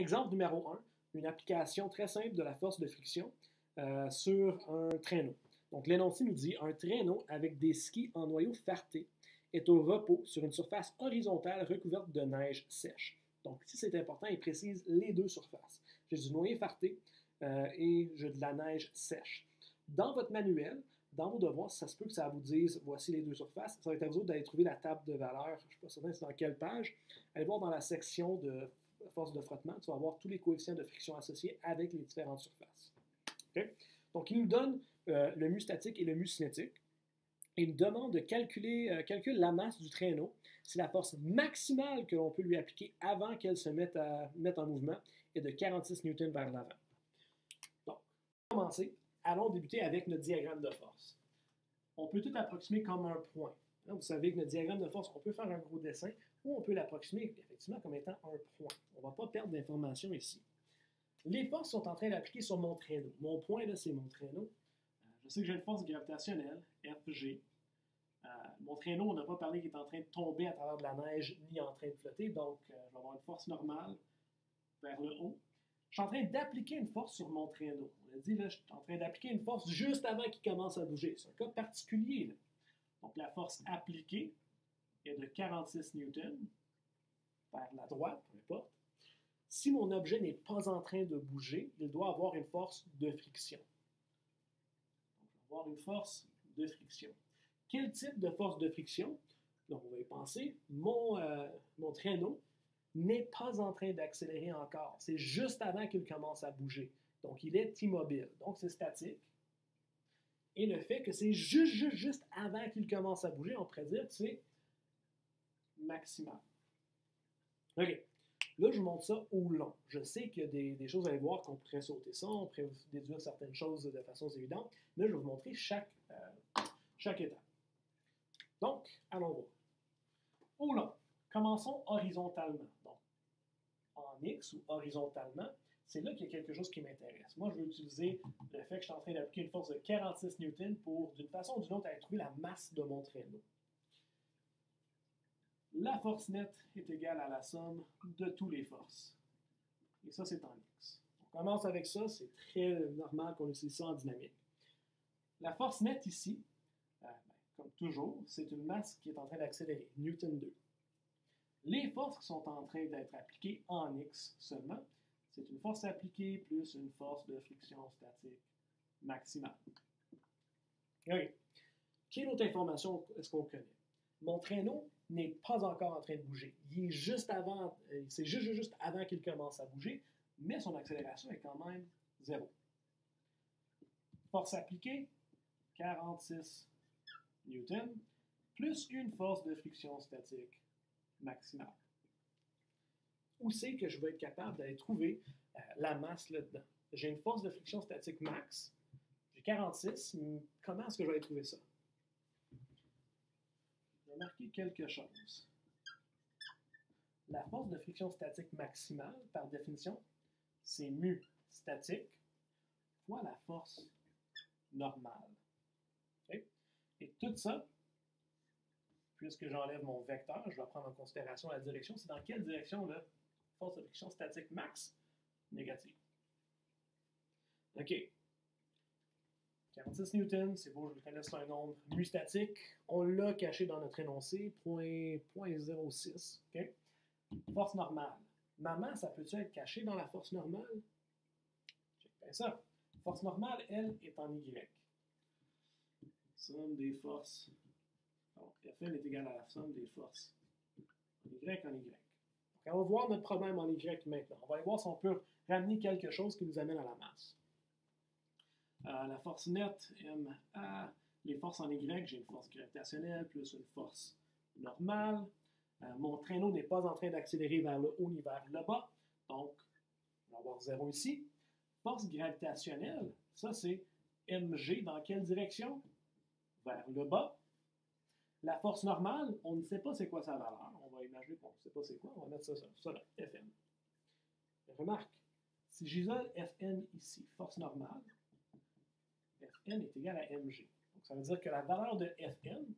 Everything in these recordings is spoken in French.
Exemple numéro 1, une application très simple de la force de friction sur un traîneau. Donc, l'énoncé nous dit un traîneau avec des skis en noyau farté est au repos sur une surface horizontale recouverte de neige sèche. Donc, ici, c'est important, il précise les deux surfaces. J'ai du noyer farté et j'ai de la neige sèche. Dans votre manuel, dans vos devoirs, ça se peut que ça vous dise voici les deux surfaces. Ça va être à vous d'aller trouver la table de valeur. Je ne suis pas certain c'est dans quelle page. Allez voir dans la section de force de frottement, tu vas voir tous les coefficients de friction associés avec les différentes surfaces. Okay? Donc, il nous donne le mu statique et le mu cinétique. Il nous demande de calculer la masse du traîneau. C'est la force maximale que l'on peut lui appliquer avant qu'elle se mette en mouvement et de 46 newtons vers l'avant. Donc, pour commencer, allons débuter avec notre diagramme de force. On peut tout approximer comme un point. Vous savez que notre diagramme de force, on peut faire un gros dessin ou on peut l'approximer effectivement comme étant un point. On ne va pas perdre d'informations ici. Les forces sont en train d'appliquer sur mon traîneau. Mon point, là, c'est mon traîneau. Je sais que j'ai une force gravitationnelle, Fg. Mon traîneau, on n'a pas parlé qu'il est en train de tomber à travers de la neige ni en train de flotter, donc je vais avoir une force normale vers le haut. Je suis en train d'appliquer une force sur mon traîneau. On a dit, là, je suis en train d'appliquer une force juste avant qu'il commence à bouger. C'est un cas particulier, là. Donc, la force appliquée est de 46 newtons vers la droite, peu importe. Si mon objet n'est pas en train de bouger, il doit avoir une force de friction. Donc, je vais avoir une force de friction. Quel type de force de friction? Donc, on va y penser. Mon traîneau n'est pas en train d'accélérer encore. C'est juste avant qu'il commence à bouger. Donc, il est immobile. Donc, c'est statique. Et le fait que c'est juste avant qu'il commence à bouger, on pourrait dire que c'est maximal. OK. Là, je vous montre ça au long. Je sais qu'il y a des choses à aller voir qu'on pourrait sauter ça, on pourrait déduire certaines choses de façon évidente, mais je vais vous montrer chaque étape. Donc, allons voir. Au long, commençons horizontalement. Donc, en X ou horizontalement, c'est là qu'il y a quelque chose qui m'intéresse. Moi, je veux utiliser le fait que je suis en train d'appliquer une force de 46 newtons pour, d'une façon ou d'une autre, aller trouver la masse de mon traîneau. La force nette est égale à la somme de toutes les forces. Et ça, c'est en X. On commence avec ça, c'est très normal qu'on utilise ça en dynamique. La force nette ici, comme toujours, c'est une masse qui est en train d'accélérer, Newton 2. Les forces qui sont en train d'être appliquées en X seulement, c'est une force appliquée plus une force de friction statique maximale. OK. Quelle autre information est-ce qu'on connaît? Mon traîneau n'est pas encore en train de bouger. Il est juste avant, c'est juste avant qu'il commence à bouger, mais son accélération est quand même 0. Force appliquée, 46 newtons, plus une force de friction statique maximale. Où c'est que je vais être capable d'aller trouver la masse là-dedans? J'ai une force de friction statique max, j'ai 46, comment est-ce que je vais aller trouver ça? Je vais marquer quelque chose. La force de friction statique maximale, par définition, c'est mu statique fois la force normale. Okay? Et tout ça, puisque j'enlève mon vecteur, je vais prendre en considération la direction. C'est dans quelle direction, là? Force de friction statique max? Négative. OK. 46 newtons, c'est beau, je le connais, c'est un nombre mu statique. On l'a caché dans notre énoncé, 0.06. Okay? Force normale. Ma masse, ça peut-tu être caché dans la force normale? Check bien ça. Force normale, elle, est en Y. Somme des forces. Donc, Fn est égal à la somme des forces. En Y en Y. Donc, on va voir notre problème en Y maintenant. On va aller voir si on peut ramener quelque chose qui nous amène à la masse. La force nette, MA, les forces en Y, j'ai une force gravitationnelle plus une force normale. Mon traîneau n'est pas en train d'accélérer vers le haut ni vers le bas, donc on va avoir 0 ici. Force gravitationnelle, ça c'est mg dans quelle direction? Vers le bas. La force normale, on ne sait pas c'est quoi sa valeur. On va imaginer qu'on ne sait pas c'est quoi, on va mettre ça là, Fn. Remarque, si j'isole Fn ici, force normale, Fn est égal à mg. Donc, ça veut dire que la valeur de Fn,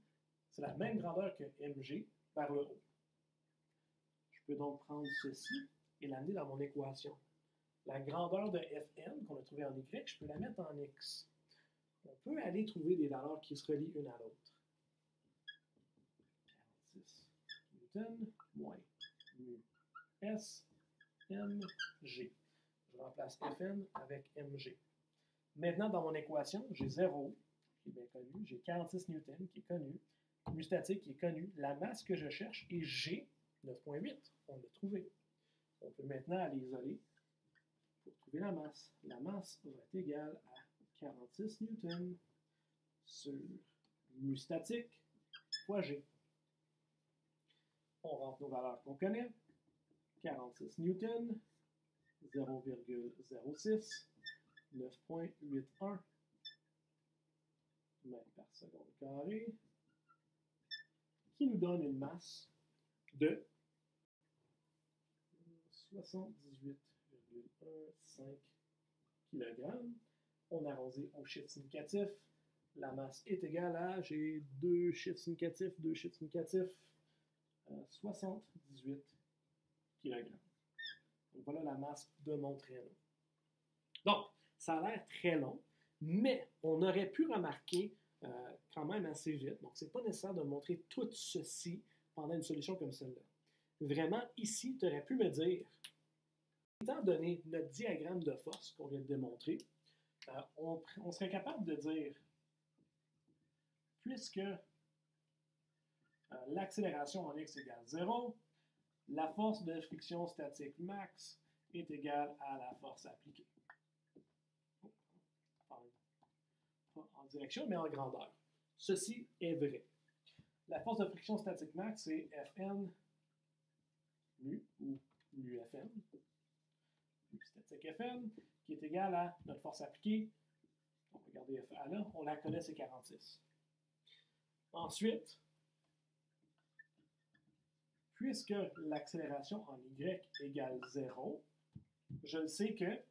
c'est la même grandeur que mg vers le haut. Je peux donc prendre ceci et l'amener dans mon équation. La grandeur de Fn qu'on a trouvée en Y, je peux la mettre en X. On peut aller trouver des valeurs qui se relient une à l'autre. 46 newton moins mu S mg. Je remplace Fn avec mg. Maintenant, dans mon équation, j'ai 0, qui est bien connu, j'ai 46 newton, qui est connu, mu statique, qui est connu, la masse que je cherche est G, 9,8. On l'a trouvé. On peut maintenant aller isoler pour trouver la masse. La masse va être égale à 46 newton sur mu statique fois G. On rentre nos valeurs qu'on connaît. 46 newton, 0,06, 9,81 mètres par seconde carré, qui nous donne une masse de 78,15 kg. On arrondit au chiffre significatif. La masse est égale à, j'ai deux chiffres significatifs, 78 kg. Donc voilà la masse de mon traîneau. Donc, ça a l'air très long, mais on aurait pu remarquer quand même assez vite. Donc, ce n'est pas nécessaire de montrer tout ceci pendant une solution comme celle-là. Vraiment, ici, tu aurais pu me dire, étant donné notre diagramme de force qu'on vient de démontrer, on serait capable de dire, puisque l'accélération en x égale 0, la force de friction statique max est égale à la force appliquée. Pas en direction, mais en grandeur. Ceci est vrai. La force de friction statique max, c'est Fn mu, ou mu Fn, mu statique Fn, qui est égal à notre force appliquée. On va regarder Fa là, on la connaît, c'est 46. Ensuite, puisque l'accélération en Y égale 0, je sais que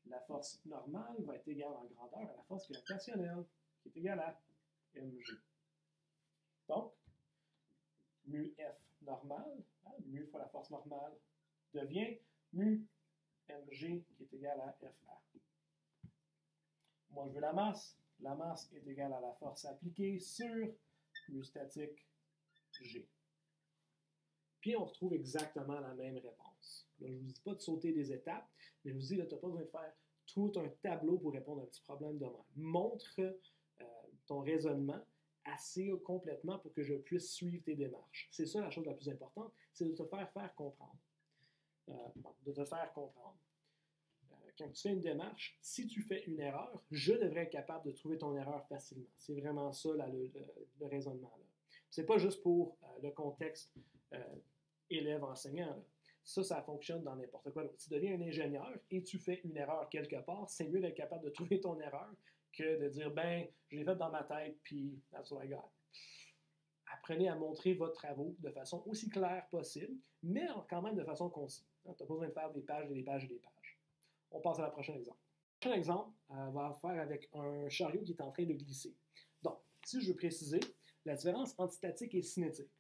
la force normale va être égale en grandeur à la force gravitationnelle, qui est égale à mg. Donc, mu F normal, mu fois la force normale, devient mu mg, qui est égal à Fa. Moi, je veux la masse. La masse est égale à la force appliquée sur mu statique g. Puis, on retrouve exactement la même réponse. Là, je ne vous dis pas de sauter des étapes, mais je vous dis, là, tu n'as pas besoin de faire tout un tableau pour répondre à un petit problème de même. Montre ton raisonnement assez complètement pour que je puisse suivre tes démarches. C'est ça la chose la plus importante, c'est de te faire comprendre. Quand tu fais une démarche, si tu fais une erreur, je devrais être capable de trouver ton erreur facilement. C'est vraiment ça le raisonnement. Ce n'est pas juste pour le contexte élève-enseignant. Ça fonctionne dans n'importe quoi. Tu deviens un ingénieur et tu fais une erreur quelque part, c'est mieux d'être capable de trouver ton erreur que de dire, ben, je l'ai faite dans ma tête, puis that's what I got. Apprenez à montrer vos travaux de façon aussi claire possible, mais quand même de façon concise. Tu n'as pas besoin de faire des pages et des pages et des pages. On passe à la prochaine exemple. Le prochain exemple va faire avec un chariot qui est en train de glisser. Donc, si je veux préciser, la différence entre statique et cinétique.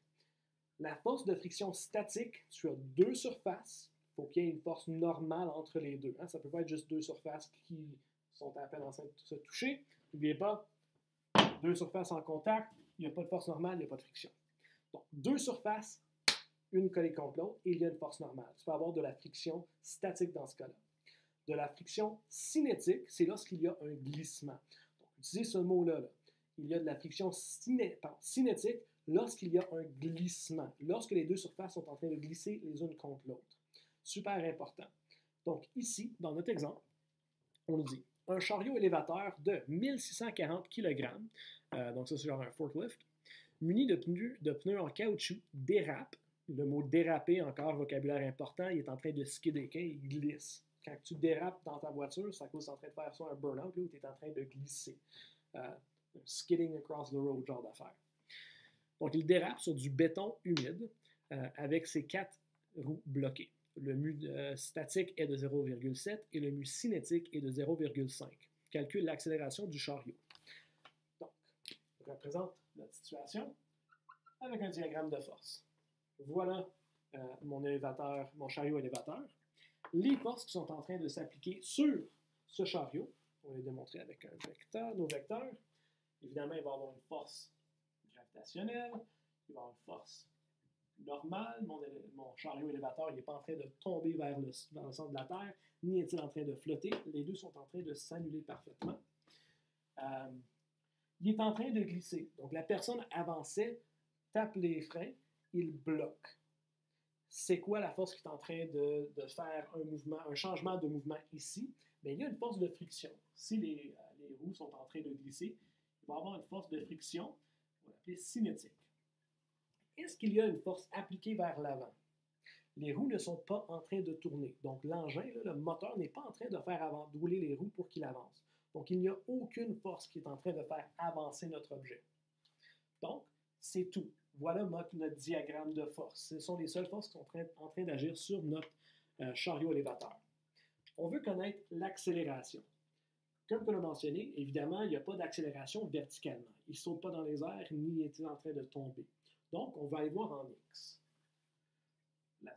La force de friction statique, tu as deux surfaces. Il faut qu'il y ait une force normale entre les deux. Ça ne peut pas être juste deux surfaces qui sont à peine en train de se toucher. N'oubliez pas, deux surfaces en contact, il n'y a pas de force normale, il n'y a pas de friction. Donc, deux surfaces, une collée contre l'autre, et il y a une force normale. Tu peux avoir de la friction statique dans ce cas-là. De la friction cinétique, c'est lorsqu'il y a un glissement. Donc, utilisez ce mot-là. Il y a de la friction cinétique lorsqu'il y a un glissement, lorsque les deux surfaces sont en train de glisser les unes contre l'autre. Super important. Donc, ici, dans notre exemple, on nous dit un chariot élévateur de 1640 kg, donc ça c'est genre un forklift, muni de pneus en caoutchouc, dérape. Le mot déraper, encore vocabulaire important, il est en train de skidder, il glisse. Quand tu dérapes dans ta voiture, c'est à cause que tu es en train de faire ça un burn-out, où tu es en train de glisser. Skidding across the road, genre d'affaire. Donc, il dérape sur du béton humide avec ses 4 roues bloquées. Le mu statique est de 0,7 et le mu cinétique est de 0,5. Calcule l'accélération du chariot. Donc, je représente notre situation avec un diagramme de force. Voilà mon chariot élévateur. les forces qui sont en train de s'appliquer sur ce chariot. On va les démontrer avec un vecteur, nos vecteurs. Évidemment, il va y avoir une force gravitationnelle, il va y avoir une force normale. Mon chariot élévateur n'est pas en train de tomber vers le centre de la Terre, ni est-il en train de flotter. Les deux sont en train de s'annuler parfaitement. Il est en train de glisser. Donc, la personne avançait, tape les freins, il bloque. C'est quoi la force qui est en train de faire un mouvement, un changement de mouvement ici? Bien, il y a une force de friction. Si les roues sont en train de glisser, il va y avoir une force de friction, on va l'appeler cinétique. Est-ce qu'il y a une force appliquée vers l'avant? Les roues ne sont pas en train de tourner. Donc, l'engin, le moteur, n'est pas en train de faire rouler les roues pour qu'il avance. Donc, il n'y a aucune force qui est en train de faire avancer notre objet. Donc, c'est tout. Voilà notre diagramme de force. Ce sont les seules forces qui sont en train d'agir sur notre chariot élévateur. On veut connaître l'accélération. Comme on l'a mentionné, évidemment, il n'y a pas d'accélération verticalement. Il ne saute pas dans les airs, ni est-il en train de tomber. Donc, on va aller voir en X. La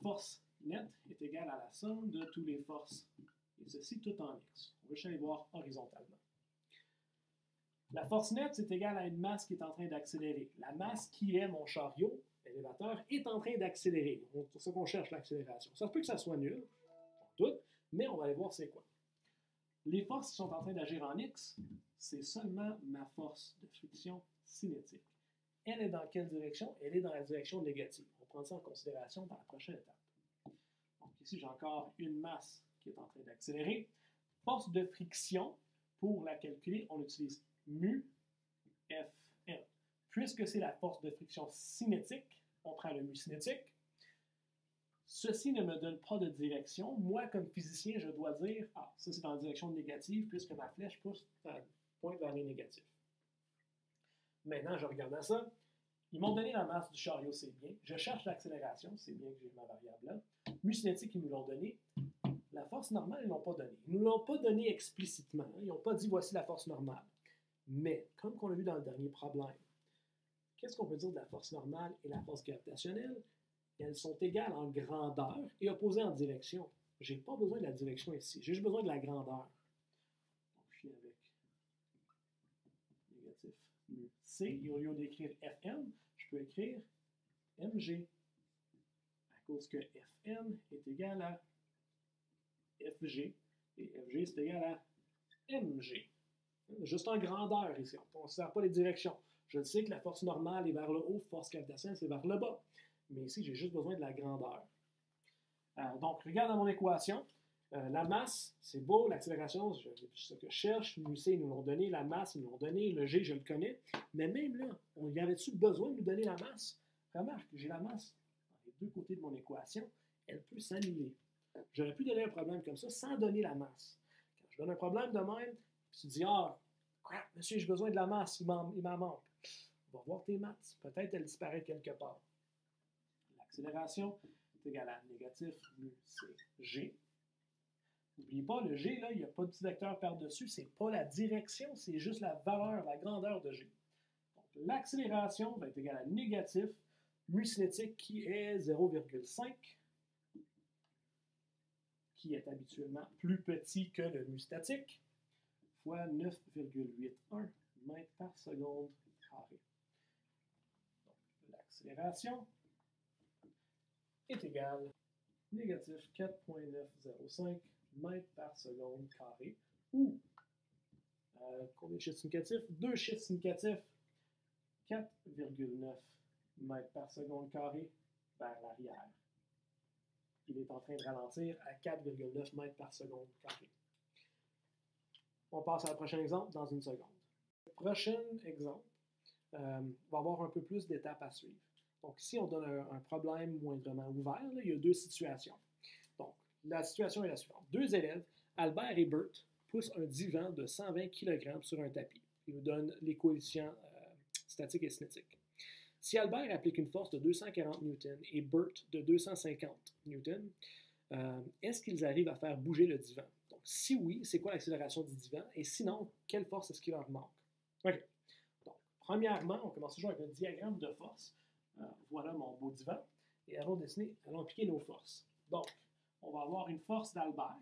force nette est égale à la somme de toutes les forces. Et ceci tout en X. On va juste aller voir horizontalement. La force nette, c'est égal à une masse qui est en train d'accélérer. La masse qui est mon chariot élévateur est en train d'accélérer. C'est pour ça qu'on cherche l'accélération. Ça se peut que ça soit nul, tout, mais on va aller voir c'est quoi. Les forces qui sont en train d'agir en X, c'est seulement ma force de friction cinétique. Elle est dans quelle direction? Elle est dans la direction négative. On prend ça en considération dans la prochaine étape. Donc ici, j'ai encore une masse qui est en train d'accélérer. Force de friction, pour la calculer, on utilise mu Fm. Puisque c'est la force de friction cinétique, on prend le mu cinétique. Ceci ne me donne pas de direction. Moi, comme physicien, je dois dire, ah, ça c'est dans la direction négative, puisque ma flèche pointe vers les négatifs. Maintenant, je regarde à ça. Ils m'ont donné la masse du chariot, c'est bien. Je cherche l'accélération, c'est bien que j'ai ma variable là. Mu cinétique, ils nous l'ont donné. La force normale, ils ne l'ont pas donnée. Ils ne nous l'ont pas donnée explicitement. Ils n'ont pas dit voici la force normale. Mais, comme on l'a vu dans le dernier problème, qu'est-ce qu'on peut dire de la force normale et la force gravitationnelle? Elles sont égales en grandeur et opposées en direction. Je n'ai pas besoin de la direction ici. J'ai juste besoin de la grandeur. Donc, je suis avec négatif mu C. Et au lieu d'écrire Fm, je peux écrire Mg. À cause que Fm est égal à Fg. Et Fg, c'est égal à Mg. Juste en grandeur ici. On ne considère pas les directions. Je sais que la force normale est vers le haut, force gravitationnelle, c'est vers le bas. Mais ici, j'ai juste besoin de la grandeur. Donc, regarde dans mon équation. La masse, c'est beau. L'accélération, c'est ce que je cherche. Mu C, ils nous l'ont donné. La masse, ils nous l'ont donné. Le G, je le connais. Mais même là, on y avait-tu besoin de nous donner la masse? Remarque, j'ai la masse dans les deux côtés de mon équation. Elle peut s'annuler. J'aurais pu donner un problème comme ça sans donner la masse. Quand je donne un problème de même, tu dis, ah, crap, monsieur, j'ai besoin de la masse, il m'en manque. On va voir tes maths. Peut-être elle disparaît quelque part. L'accélération est égale à négatif mu Cg. N'oubliez pas, le G, là, il n'y a pas de petit vecteur par-dessus, c'est pas la direction, c'est juste la valeur, la grandeur de G. Donc, l'accélération va être égale à négatif mu cinétique qui est 0,5, qui est habituellement plus petit que le mu statique, fois 9,81 mètres par seconde carré. Donc, l'accélération est égale à négatif 4,905 mètres par seconde carré, ou, combien de chiffres significatifs? Deux chiffres significatifs, 4,9 mètres par seconde carré vers l'arrière. Il est en train de ralentir à 4,9 mètres par seconde carré. On passe à la prochain exemple dans une seconde. Le prochain exemple va avoir un peu plus d'étapes à suivre. Donc ici, on donne un problème moindrement ouvert. Là. Il y a deux situations. Donc, la situation est la suivante. Deux élèves, Albert et Bert, poussent un divan de 120 kg sur un tapis. Ils nous donnent les coefficients statiques et cinétiques. Si Albert applique une force de 240 newtons et Bert de 250 newtons, est-ce qu'ils arrivent à faire bouger le divan? Donc, si oui, c'est quoi l'accélération du divan? Et sinon, quelle force est-ce qu'il leur manque? OK. Donc, premièrement, on commence toujours avec un diagramme de force. Voilà mon beau divan. Et allons appliquer nos forces. Donc, on va avoir une force d'Albert,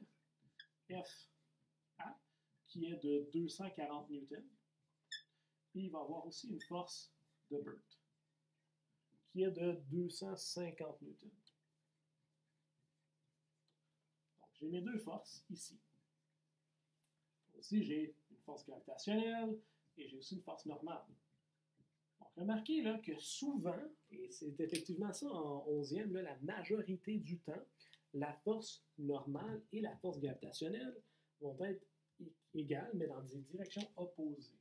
FA, qui est de 240 newtons. Et il va avoir aussi une force de Burt, qui est de 250 newtons. Donc, j'ai mes deux forces ici. Aussi, j'ai une force gravitationnelle et j'ai aussi une force normale. Donc, remarquez là, que souvent, et c'est effectivement ça en 11e, là, la majorité du temps, la force normale et la force gravitationnelle vont être égales, mais dans des directions opposées.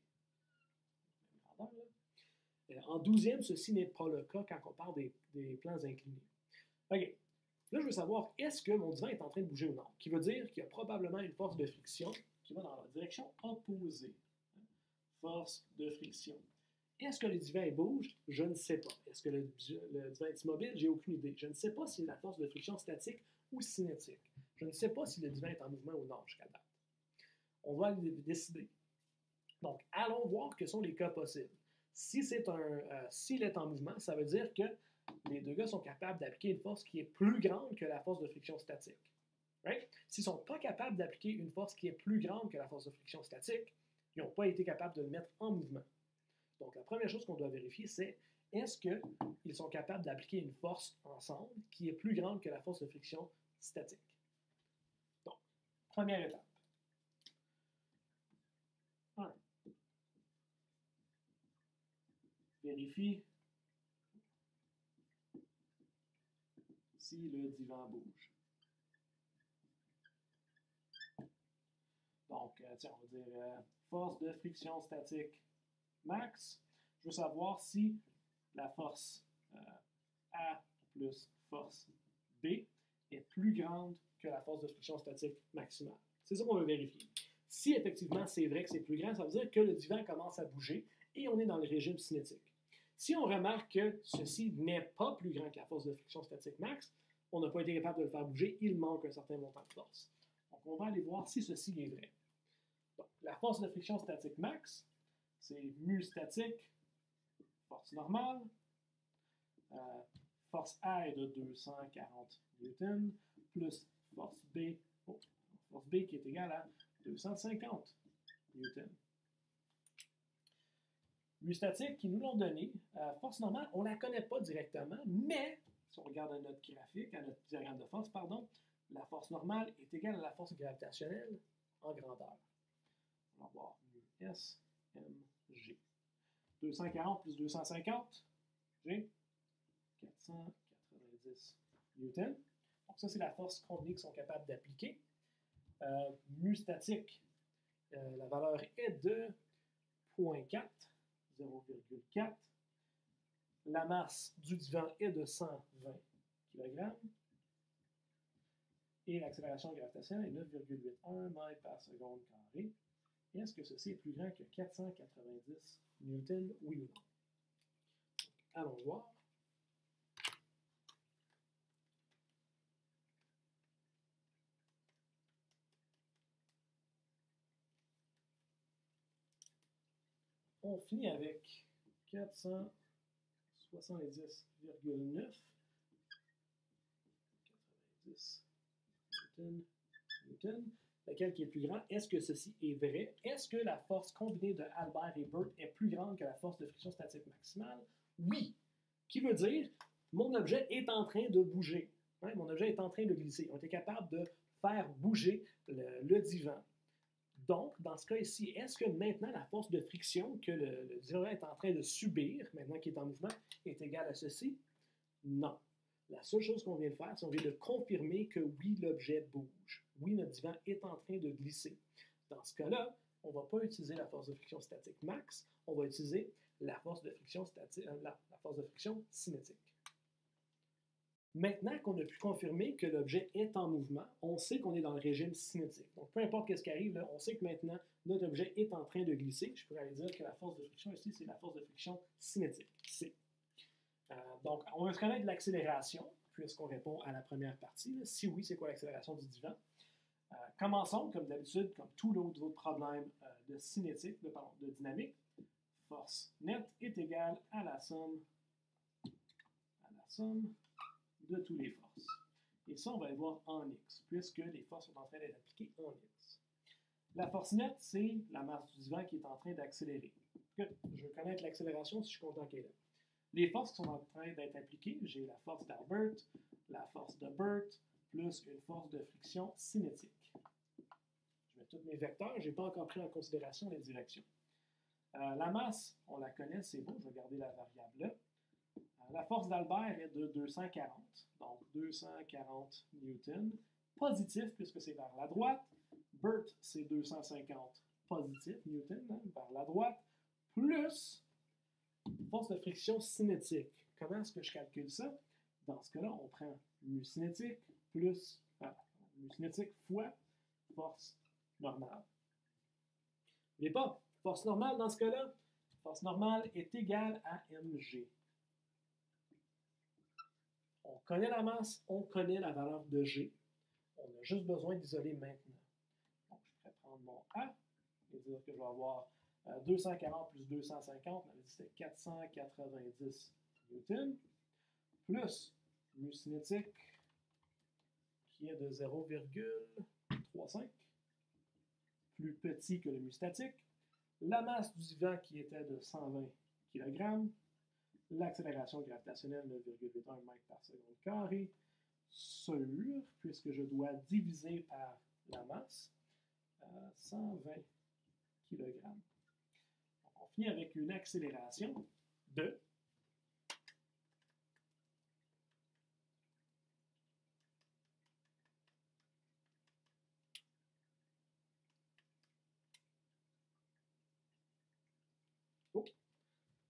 En 12e, ceci n'est pas le cas quand on parle des plans inclinés. OK. Là, je veux savoir, est-ce que mon divan est en train de bouger ou non? Qui veut dire qu'il y a probablement une force de friction qui va dans la direction opposée. Force de friction. Est-ce que le divan bouge? Je ne sais pas. Est-ce que le divan est immobile? J'ai aucune idée. Je ne sais pas si c'est la force de friction statique ou cinétique. Je ne sais pas si le divan est en mouvement ou non jusqu'à date. On va décider. Donc, allons voir quels sont les cas possibles. Si s'il est en mouvement, ça veut dire que les deux gars sont capables d'appliquer une force qui est plus grande que la force de friction statique. Right? S'ils ne sont pas capables d'appliquer une force qui est plus grande que la force de friction statique, ils n'ont pas été capables de le mettre en mouvement. Donc, la première chose qu'on doit vérifier, c'est est-ce qu'ils sont capables d'appliquer une force ensemble qui est plus grande que la force de friction statique. Donc, première étape. 1. Vérifie si le divan bouge. Donc, tiens, on va dire force de friction statique max. Je veux savoir si la force A plus force B est plus grande que la force de friction statique maximale. C'est ça qu'on veut vérifier. Si effectivement c'est vrai que c'est plus grand, ça veut dire que le divan commence à bouger et on est dans le régime cinétique. Si on remarque que ceci n'est pas plus grand que la force de friction statique max, on n'a pas été capable de le faire bouger, il manque un certain montant de force. Donc on va aller voir si ceci est vrai. Donc, la force de friction statique max, c'est mu statique, force normale. Force A est de 240 newtons, plus force B qui est égale à 250 newtons. Mu statique, qui nous l'ont donné, force normale, on ne la connaît pas directement, mais si on regarde à notre graphique, à notre diagramme de force, pardon, la force normale est égale à la force gravitationnelle en grandeur. On va voir mu S, M, G. 240 plus 250, G, 490 newtons. Donc ça, c'est la force combinée qu'ils sont capables d'appliquer. Mu statique, la valeur est de 0,4. 0,4. La masse du divan est de 120 kg. Et l'accélération gravitationnelle est 9,81 mètres par seconde carré. Est-ce que ceci est plus grand que 490 newtons, oui ou non? Allons voir. On finit avec 470,9 newtons. Lequel qui est plus grand? Est-ce que ceci est vrai? Est-ce que la force combinée de Albert et Burt est plus grande que la force de friction statique maximale? Oui. Qui veut dire, mon objet est en train de bouger. Hein? Mon objet est en train de glisser. On était capable de faire bouger le divan. Donc, dans ce cas ici, est-ce que maintenant la force de friction que le divan est en train de subir, maintenant qu'il est en mouvement, est égale à ceci? Non. La seule chose qu'on vient de faire, c'est qu'on vient de confirmer que oui, l'objet bouge. Oui, notre divan est en train de glisser. Dans ce cas-là, on ne va pas utiliser la force de friction statique max, on va utiliser la force de friction, la force de friction cinétique. Maintenant qu'on a pu confirmer que l'objet est en mouvement, on sait qu'on est dans le régime cinétique. Donc, peu importe ce qui arrive, là, on sait que maintenant, notre objet est en train de glisser. Je pourrais aller dire que la force de friction ici, c'est la force de friction cinétique, C. Donc, on va se connaître l'accélération, puisqu'on répond à la première partie. Là. Si oui, c'est quoi l'accélération du divan? Commençons, comme d'habitude, comme tous les autres problèmes de cinétique, de dynamique. Force nette est égale à la somme de toutes les forces. Et ça, on va le voir en X, puisque les forces sont en train d'être appliquées en X. La force nette, c'est la masse du divan qui est en train d'accélérer. Je veux connaître l'accélération si je suis content qu'elle est là. Les forces qui sont en train d'être appliquées, j'ai la force d'Albert, la force de Bert, plus une force de friction cinétique. Je mets tous mes vecteurs, je n'ai pas encore pris en considération les directions. La masse, on la connaît, c'est bon, je vais garder la variable là. La force d'Albert est de 240, donc 240 newtons. Positif, puisque c'est vers la droite. Bert, c'est 250 positif, newton, hein, vers la droite, plus force de friction cinétique. Comment est-ce que je calcule ça? Dans ce cas-là, on prend mu cinétique plus mu cinétique fois force normale. N'oubliez pas, force normale dans ce cas-là, force normale est égale à mg. On connaît la masse, on connaît la valeur de G. On a juste besoin d'isoler maintenant. Donc, je pourrais prendre mon A et dire que je vais avoir 240 plus 250, on avait dit que c'était 490 newtons, plus mu cinétique qui est de 0,35, plus petit que le mu statique, la masse du divan qui était de 120 kg, l'accélération gravitationnelle de 9,81 mètres par seconde carré, sur, puisque je dois diviser par la masse, 120 kg. On finit avec une accélération de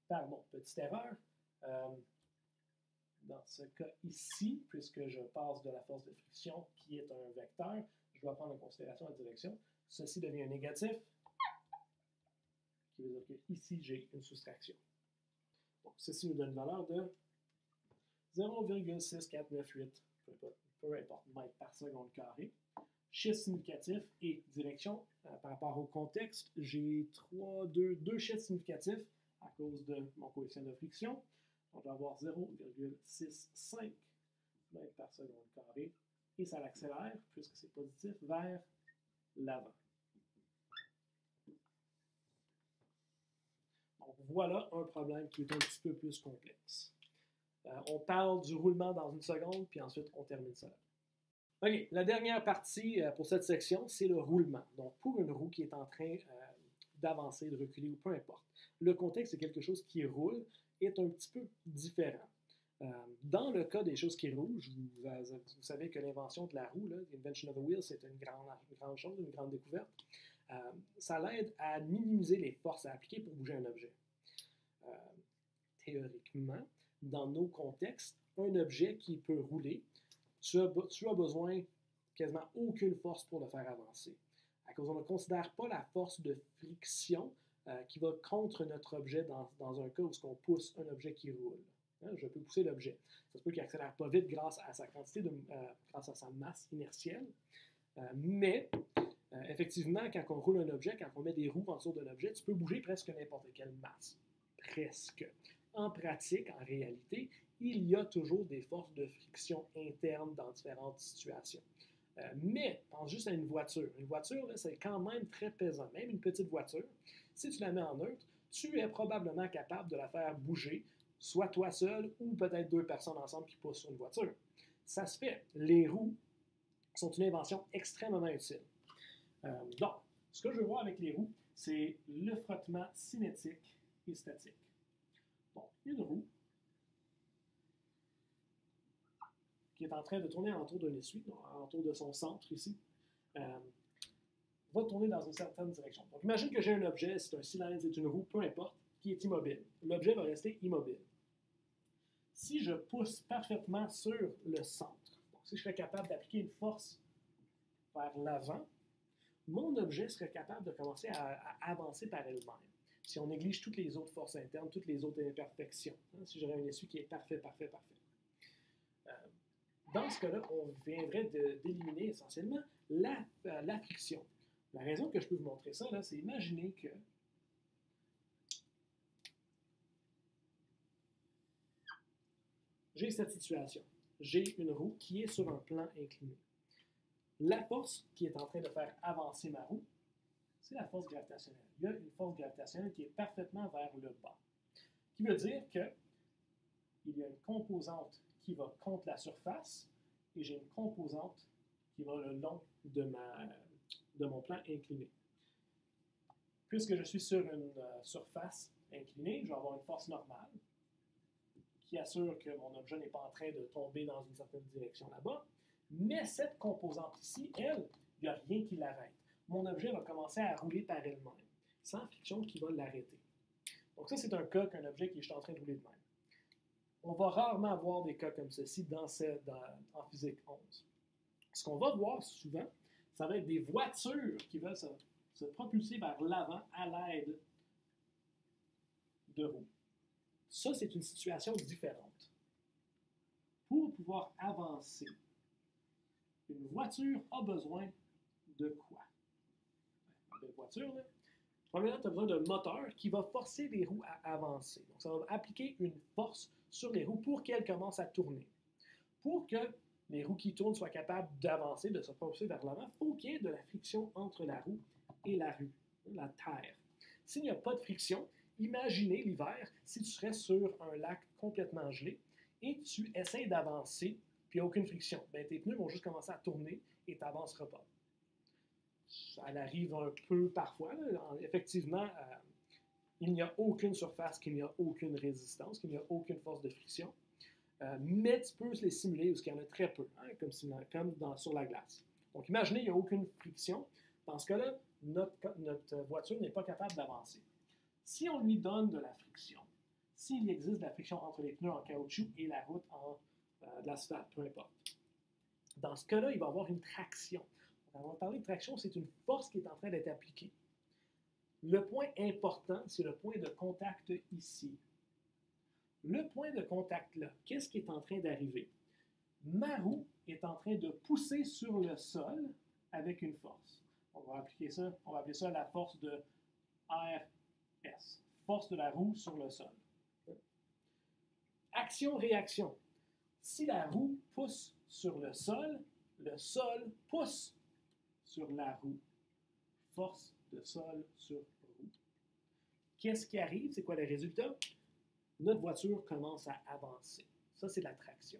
pardon, petite erreur. Dans ce cas ici, puisque je passe de la force de friction qui est un vecteur, je dois prendre en considération la direction. Ceci devient négatif, qui veut dire que ici j'ai une soustraction. Donc ceci nous donne une valeur de 0,6498, peu importe, mètres par seconde carré. Chiffre significatif et direction. Par rapport au contexte, j'ai deux chiffres significatifs à cause de mon coefficient de friction. On va avoir 0,65 mètres par seconde carré et ça l'accélère, puisque c'est positif, vers l'avant. Donc voilà un problème qui est un petit peu plus complexe. On parle du roulement dans une seconde, puis ensuite on termine ça. OK, la dernière partie pour cette section, c'est le roulement. Donc pour une roue qui est en train d'avancer, de reculer ou peu importe, le contexte, c'est quelque chose qui roule, est un petit peu différent. Dans le cas des choses qui roulent, vous savez que l'invention de la roue, l'invention of the wheel, c'est une grande chose, une grande découverte. Ça l'aide à minimiser les forces à appliquer pour bouger un objet. Théoriquement, dans nos contextes, un objet qui peut rouler, tu as besoin quasiment aucune force pour le faire avancer. À cause on ne considère pas la force de friction qui va contre notre objet dans un cas où on pousse un objet qui roule. Hein, je peux pousser l'objet. Ça se peut qu'il n'accélère pas vite grâce à sa quantité, grâce à sa masse inertielle. Mais effectivement, quand on roule un objet, quand on met des roues en dessous d'un objet, tu peux bouger presque n'importe quelle masse. Presque. En pratique, en réalité, il y a toujours des forces de friction internes dans différentes situations. Mais pense juste à une voiture. Une voiture, c'est quand même très pesant. Même une petite voiture, si tu la mets en neutre, tu es probablement capable de la faire bouger, soit toi seul ou peut-être deux personnes ensemble qui poussent sur une voiture. Ça se fait. Les roues sont une invention extrêmement utile. Donc, ce que je veux voir avec les roues, c'est le frottement cinétique et statique. Donc, une roue qui est en train de tourner alentour d'un essuie, alentour de son centre ici, va tourner dans une certaine direction. Donc, imagine que j'ai un objet, c'est un cylindre, c'est une roue, peu importe, qui est immobile. L'objet va rester immobile. Si je pousse parfaitement sur le centre, donc si je serais capable d'appliquer une force vers l'avant, mon objet serait capable de commencer à avancer par elle-même. Si on néglige toutes les autres forces internes, toutes les autres imperfections, hein, si j'aurais un essuie qui est parfait. Dans ce cas-là, on viendrait d'éliminer essentiellement la friction. La raison que je peux vous montrer ça, c'est imaginer que j'ai cette situation. j'ai une roue qui est sur un plan incliné. La force qui est en train de faire avancer ma roue, c'est la force gravitationnelle. Il y a une force gravitationnelle qui est parfaitement vers le bas. Qui veut dire qu'il y a une composante qui va contre la surface et j'ai une composante qui va le long de mon plan incliné. Puisque je suis sur une surface inclinée, je vais avoir une force normale qui assure que mon objet n'est pas en train de tomber dans une certaine direction là-bas. Mais cette composante ici, elle, il n'y a rien qui l'arrête. Mon objet va commencer à rouler par elle-même, sans friction qui va l'arrêter. Donc ça, c'est un cas qu'un objet qui est en train de rouler de même. On va rarement avoir des cas comme ceci en physique 11. Ce qu'on va voir souvent, ça va être des voitures qui veulent se propulser vers l'avant à l'aide de roues. Ça, c'est une situation différente. Pour pouvoir avancer, une voiture a besoin de quoi? Une belle voiture, là. Premièrement, tu as besoin d'un moteur qui va forcer les roues à avancer. Donc, ça va appliquer une force sur les roues pour qu'elles commencent à tourner. Pour que les roues qui tournent soient capables d'avancer, de se propulser vers l'avant, il faut qu'il y ait de la friction entre la roue et la terre. S'il n'y a pas de friction, imaginez l'hiver si tu serais sur un lac complètement gelé et tu essaies d'avancer, puis il n'y a aucune friction. Bien, tes pneus vont juste commencer à tourner et tu n'avanceras pas. Ça arrive un peu parfois. Effectivement, il n'y a aucune surface, qu'il n'y a aucune résistance, qu'il n'y a aucune force de friction. Mais tu peux les simuler où il y en a très peu, hein, comme sur la glace. Donc, imaginez, il n'y a aucune friction. Dans ce cas-là, notre voiture n'est pas capable d'avancer. Si on lui donne de la friction, s'il existe de la friction entre les pneus en caoutchouc et la route de l'asphalte, peu importe, dans ce cas-là, il va y avoir une traction. On va parler de traction, c'est une force qui est en train d'être appliquée. Le point important, c'est le point de contact ici. Le point de contact là, qu'est-ce qui est en train d'arriver? Ma roue est en train de pousser sur le sol avec une force. On va appeler ça la force de RS, force de la roue sur le sol. Action-réaction. Si la roue pousse sur le sol pousse sur la roue. Force de sol sur roue. Qu'est-ce qui arrive? C'est quoi le résultat? Notre voiture commence à avancer. Ça, c'est la traction.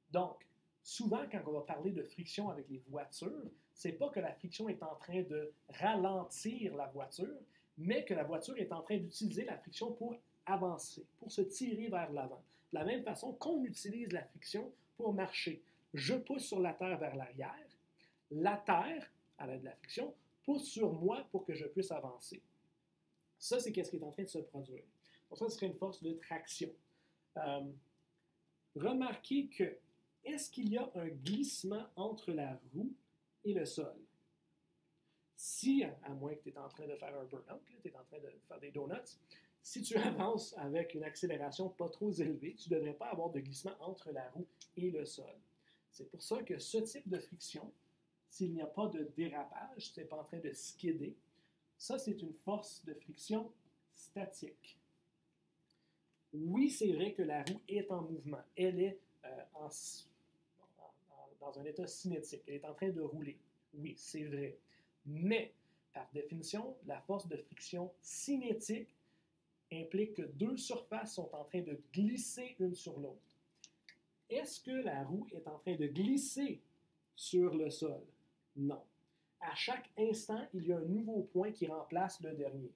Donc, souvent, quand on va parler de friction avec les voitures, c'est pas que la friction est en train de ralentir la voiture, mais que la voiture est en train d'utiliser la friction pour avancer, pour se tirer vers l'avant. De la même façon qu'on utilise la friction pour marcher. Je pousse sur la terre vers l'arrière. La terre, à l'aide de la friction, pousse sur moi pour que je puisse avancer. Ça, c'est ce qui est en train de se produire. Donc ça, ce serait une force de traction. Remarquez que, est-ce qu'il y a un glissement entre la roue et le sol? Si, à moins que tu es en train de faire un burn-out, tu es en train de faire des donuts, si tu avances avec une accélération pas trop élevée, tu ne devrais pas avoir de glissement entre la roue et le sol. C'est pour ça que ce type de friction, s'il n'y a pas de dérapage, tu n'es pas en train de skidder, ça, c'est une force de friction statique. Oui, c'est vrai que la roue est en mouvement. Elle est dans un état cinétique. Elle est en train de rouler. Oui, c'est vrai. Mais, par définition, la force de friction cinétique implique que deux surfaces sont en train de glisser l'une sur l'autre. Est-ce que la roue est en train de glisser sur le sol? Non. À chaque instant, il y a un nouveau point qui remplace le dernier.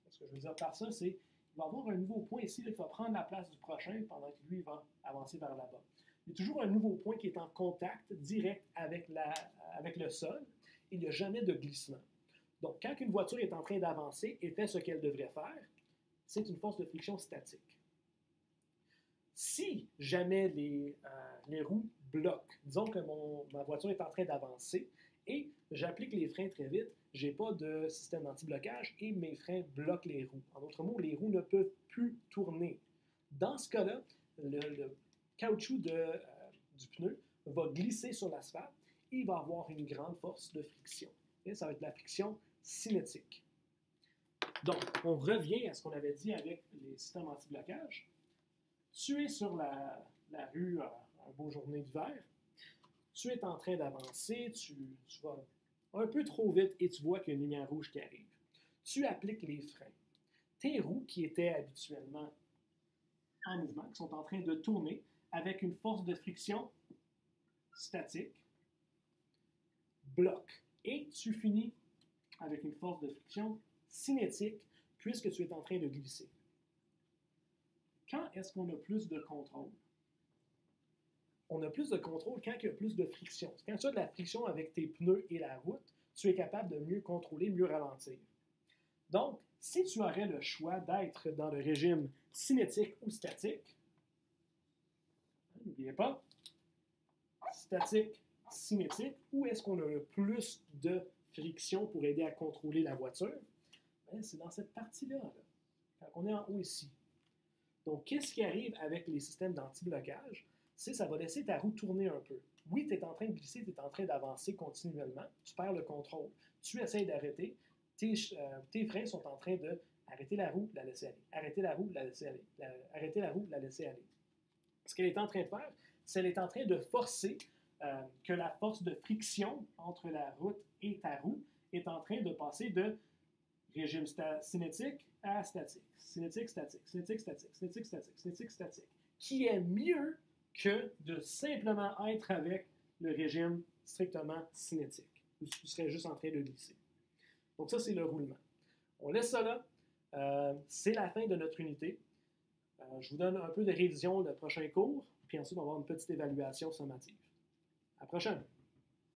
Ce que je veux dire par ça, c'est qu'il va y avoir un nouveau point ici là, qui va prendre la place du prochain pendant que lui va avancer vers là-bas. Il y a toujours un nouveau point qui est en contact direct avec le sol. Il n'y a jamais de glissement. Donc, quand une voiture est en train d'avancer et fait ce qu'elle devrait faire, c'est une force de friction statique. Si jamais les roues bloquent, disons que ma voiture est en train d'avancer et j'applique les freins très vite, je n'ai pas de système d'anti-blocage et mes freins bloquent les roues. En d'autres mots, les roues ne peuvent plus tourner. Dans ce cas-là, le caoutchouc du pneu va glisser sur l'asphalte et il va avoir une grande force de friction. Et ça va être de la friction cinétique. Donc, on revient à ce qu'on avait dit avec les systèmes anti-blocage. Tu es sur la rue un beau journée d'hiver. Tu es en train d'avancer, tu vas un peu trop vite et tu vois qu'il y a une lumière rouge qui arrive. Tu appliques les freins. Tes roues qui étaient habituellement en mouvement, qui sont en train de tourner avec une force de friction statique, bloquent. Et tu finis avec une force de friction cinétique puisque tu es en train de glisser. Quand est-ce qu'on a plus de contrôle? On a plus de contrôle quand il y a plus de friction. Quand tu as de la friction avec tes pneus et la route, tu es capable de mieux contrôler, mieux ralentir. Donc, si tu aurais le choix d'être dans le régime cinétique ou statique, n'oubliez pas, statique, cinétique, où est-ce qu'on a le plus de friction pour aider à contrôler la voiture? Bien, c'est dans cette partie-là, quand on est en haut ici. Donc, qu'est-ce qui arrive avec les systèmes d'anti-blocage? C'est que ça va laisser ta roue tourner un peu. Oui, tu es en train de glisser, tu es en train d'avancer continuellement, tu perds le contrôle. Tu essaies d'arrêter, tes freins sont en train de arrêter la roue, la laisser aller, arrêter la roue, la laisser aller, arrêter la roue, la laisser aller. Ce qu'elle est en train de faire, c'est qu'elle est en train de forcer que la force de friction entre la route et ta roue est en train de passer de régime cinétique à statique. Cinétique, statique, cinétique, statique, cinétique, statique, cinétique, statique. Qui est mieux que de simplement être avec le régime strictement cinétique, où tu serais juste en train de glisser. Donc ça, c'est le roulement. On laisse ça là. C'est la fin de notre unité. Je vous donne un peu de révision le prochain cours, puis ensuite on va avoir une petite évaluation sommative. À la prochaine!